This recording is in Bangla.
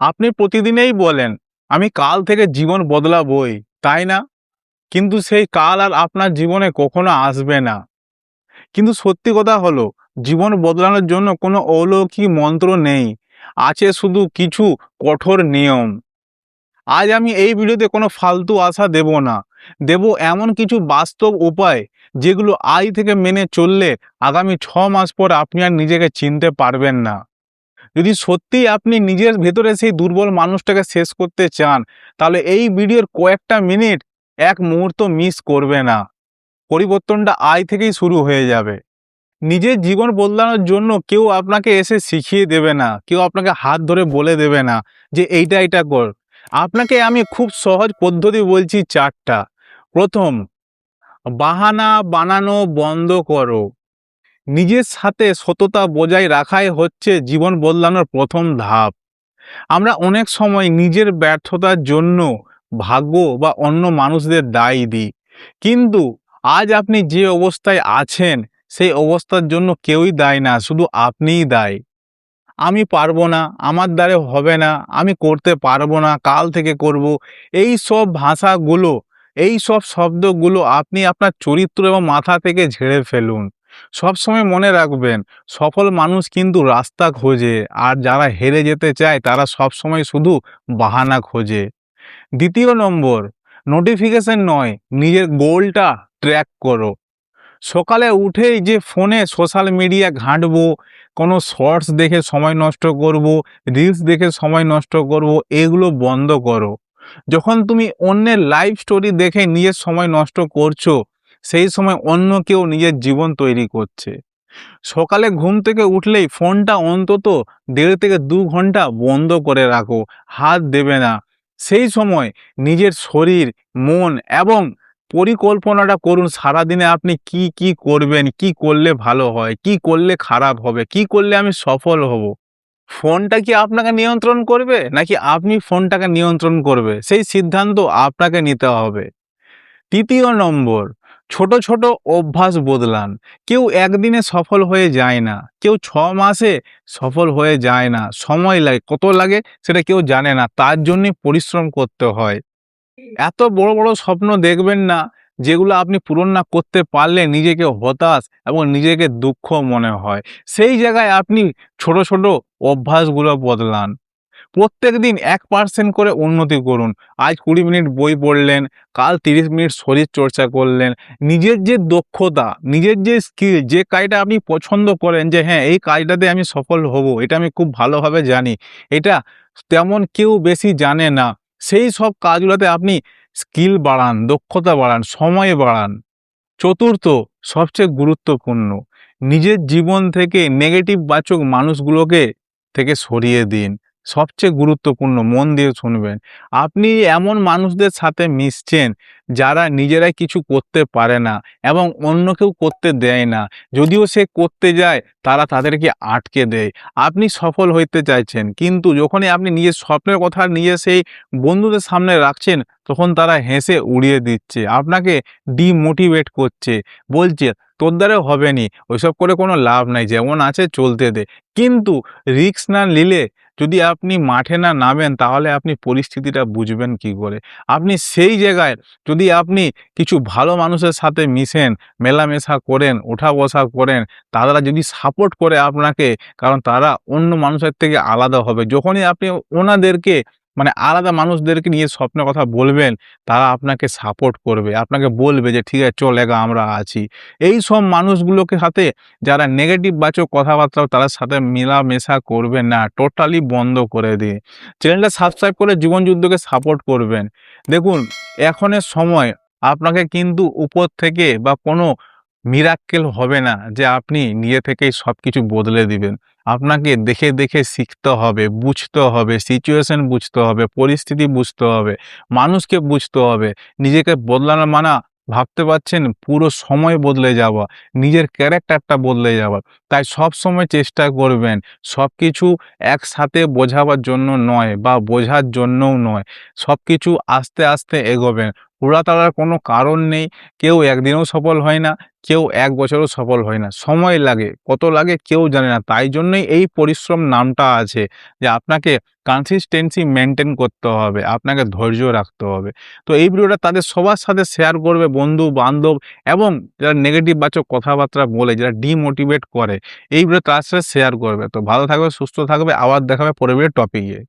আপনি প্রতিদিনই বলেন, "আমি কাল থেকে জীবন বদলাবই।" তাই না? কিন্তু সেই কাল আর আপনার জীবনে কখনো আসবে না। কিন্তু সত্যি কথা হলো, জীবন বদলানোর জন্য কোনো অলৌকিক মন্ত্র নেই। আছে শুধু কিছু কঠোর নিয়ম। আজ আমি এই ভিডিওতে কোনো ফালতু আশা দেব না। দেব এমন কিছু বাস্তব উপায়, যেগুলো আজ থেকে মেনে চললে আগামী ৬ মাস পর আপনি আর নিজেকে চিনতে পারবেন না। যদি সত্যিই আপনি নিজের ভেতরে সেই দুর্বল মানুষটাকে শেষ করতে চান, তাহলে এই ভিডিওর কয়েকটা মিনিট, ১ মুহূর্ত মিস করবে না। পরিবর্তনটা আজ থেকেই শুরু হয়ে যাবে। নিজের জীবন বদলানোর জন্য কেউ আপনাকে এসে শিখিয়ে দেবে না। কেউ আপনাকে হাত ধরে বলে দেবে না যে এইটা কর। আপনাকে আমি খুব সহজ পদ্ধতি বলছি ৪ টা। ১ম, বাহানা বানানো বন্ধ করো। নিজের সাথে সততা বজায় রাখাই হচ্ছে জীবন বদলানোর ১ম ধাপ। আমরা অনেক সময় নিজের ব্যর্থতার জন্য ভাগ্য বা অন্য মানুষদের দায় দিই। কিন্তু আজ আপনি যে অবস্থায় আছেন, সেই অবস্থার জন্য কেউই দায়ী না, শুধু আপনিই দায়ী। আমি পারবো না, আমার দ্বারা হবে না, আমি করতে পারবো না, কাল থেকে করব। এই সব ভাষাগুলো, এই সব শব্দগুলো আপনি আপনার চরিত্র এবং মাথা থেকে ঝেড়ে ফেলুন। সবসময় মনে রাখবেন, সফল মানুষ কিন্তু রাস্তা খোঁজে, আর যারা হেরে যেতে চায় তারা সবসময় শুধু বাহানা খোঁজে। ২য় নম্বর, নোটিফিকেশন নয়, নিজের গোলটা ট্র্যাক করো। সকালে উঠেই যে ফোনে সোশ্যাল মিডিয়া ঘাঁটবো, কোনো শর্টস দেখে সময় নষ্ট করব, রিলস দেখে সময় নষ্ট করব, এগুলো বন্ধ করো। যখন তুমি অন্যের লাইফ স্টোরি দেখে নিজের সময় নষ্ট করছো, সেই সময় অন্য কেউ নিজের জীবন তৈরি করছে। সকালে ঘুম থেকে উঠলেই ফোনটা অন্তত ১.৫ থেকে ২ ঘন্টা বন্ধ করে রাখো, হাত দেবে না। সেই সময় নিজের শরীর, মন এবং পরিকল্পনাটা করুন সারাদিনে আপনি কি করবেন, কি করলে ভালো হয়, কি করলে খারাপ হবে, কি করলে আমি সফল হব। ফোনটা কি আপনাকে নিয়ন্ত্রণ করবে নাকি আপনি ফোনটাকে নিয়ন্ত্রণ করবে, সেই সিদ্ধান্ত আপনাকে নিতে হবে। ৩য় নম্বর, ছোট অভ্যাস বদলান। কেউ একদিনে সফল হয়ে যায় না, কেউ ৬ মাসে সফল হয়ে যায় না। সময় লাগে, কত লাগে সেটা কেউ জানে না। তার জন্যই পরিশ্রম করতে হয়। এত বড় স্বপ্ন দেখবেন না, যেগুলো আপনি পূরণ না করতে পারলে নিজেকে হতাশ এবং নিজেকে দুঃখ মনে হয়। সেই জায়গায় আপনি ছোট অভ্যাসগুলো বদলান। প্রত্যেকদিন ১% করে উন্নতি করুন। আজ ২০ মিনিট বই পড়লেন, কাল ৩০ মিনিট শরীরচর্চা করলেন। নিজের যে দক্ষতা, নিজের যে স্কিল, যে কাজটা আপনি পছন্দ করেন যে হ্যাঁ, এই কাজটাতে আমি সফল হব, এটা আমি খুব ভালোভাবে জানি, এটা তেমন কেউ বেশি জানে না। সেই সব কাজগুলোতে আপনি স্কিল বাড়ান, দক্ষতা বাড়ান, সময় বাড়ান। ৪র্থ, সবচেয়ে গুরুত্বপূর্ণ, নিজের জীবন থেকে নেগেটিভ বাচক মানুষগুলোকে থেকে সরিয়ে দিন। সবচেয়ে গুরুত্বপূর্ণ, মন দিয়ে শুনবেন। আপনি এমন মানুষদের সাথে মিশছেন যারা নিজেরাই কিছু করতে পারে না এবং অন্য কেউ করতে দেয় না। যদিও সে করতে যায়, তারা তাদেরকে আটকে দেয়। আপনি সফল হইতে চাইছেন, কিন্তু যখনই আপনি নিজের স্বপ্নের কথা নিজে সেই বন্ধুদের সামনে রাখছেন, তখন তারা হেসে উড়িয়ে দিচ্ছে। আপনাকে ডিমোটিভেট করছে, বলছে তোর দ্বারা হবে নি, ওইসব করে কোনো লাভ নাই, যেমন আছে চলতে দে। কিন্তু রিস্ক না নিলে, যদি আপনি মাঠে না নামেন, তাহলে আপনি পরিস্থিতিটা বুঝবেন কি করে? আপনি সেই জায়গায় যদি আপনি কিছু ভালো মানুষের সাথে মিশেন, মেলামেশা করেন, ওঠা বসা করেন, তারা যদি সাপোর্ট করে আপনাকে, কারণ তারা অন্য মানুষের থেকে আলাদা হবে। যখনই আপনি ওনাদেরকে, মানে আলাদা মানুষদেরকে নিয়ে স্বপ্নের কথা বলবেন, তারা আপনাকে সাপোর্ট করবে, আপনাকে বলবে যে ঠিক আছে চল এগা, আমরা আছি। এই সব মানুষগুলোকে সাথে, যারা নেগেটিভ বাচক কথাবার্তা, তাদের সাথে মেলামেশা করবেন না, টোটালি বন্ধ করে দিয়ে চ্যানেলটা সাবস্ক্রাইব করে জীবনযুদ্ধকে সাপোর্ট করবেন। দেখুন, এখনের সময় আপনাকে কিন্তু উপর থেকে বা কোনো মিরাক্কেল হবে না যে আপনি নিজে থেকেই সব কিছু বদলে দিবেন। আপনাকে দেখে শিখতে হবে, বুঝতে হবে, সিচুয়েশন বুঝতে হবে, পরিস্থিতি বুঝতে হবে, মানুষকে বুঝতে হবে। নিজেকে বদলানো মানা, ভাবতে পারছেন, পুরো সময় বদলে যাওয়া, নিজের ক্যারেক্টারটা বদলে যাওয়া। তাই সবসময় চেষ্টা করবেন সবকিছু একসাথে বোঝাবার জন্য নয় বা বোঝার জন্যও নয়। সবকিছু আস্তে এগোবেন। উড়াতাড়ার কোনো কারণ নেই। কেউ একদিনেও সফল হয় না, কেউ ১ বছরেও সফল হয় না। সময় লাগে, কত লাগে কেউ জানে না। তাই জন্যই এই পরিশ্রম নামটা আছে যে আপনাকে কনসিস্টেন্সি মেইনটেইন করতে হবে, আপনাকে ধৈর্য রাখতে হবে। তো এই ভিডিওটা তাদের সবার সাথে শেয়ার করবে, বন্ধু-বান্ধব এবং যারা নেগেটিভ বাচক কথাবার্তা বলে, যারা ডিমোটিভেট করে, এই ভিডিও তার সাথে শেয়ার করবে। তো ভালো থাকবে, সুস্থ থাকবে। আবার দেখা হবে পরের ভিডিও টপিকে।